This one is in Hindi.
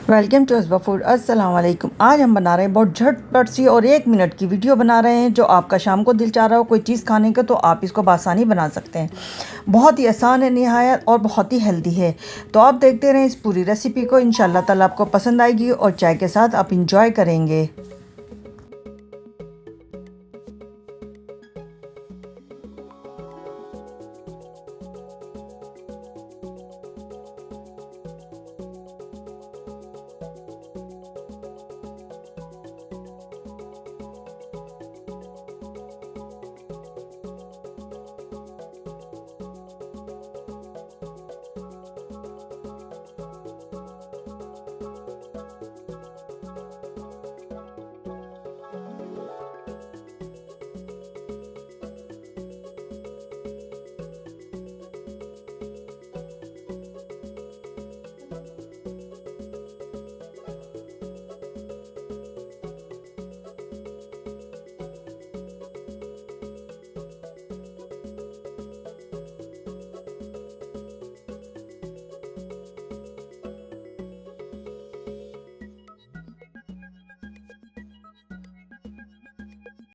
Welcome to असबा food. अस्सलाम वालेकुम। आज हम बना रहे हैं बहुत झटपट सी और 1 मिनट की वीडियो बना रहे हैं। जो आपका शाम को दिल चाह रहा हो कोई चीज़ खाने का तो आप इसको बासानी बना सकते हैं। बहुत ही आसान है निहायत और बहुत ही हेल्दी है। तो आप देखते रहें इस पूरी रेसिपी को, इंशाल्लाह ताला आपको पसंद आएगी और चाय के साथ आप इंजॉय करेंगे।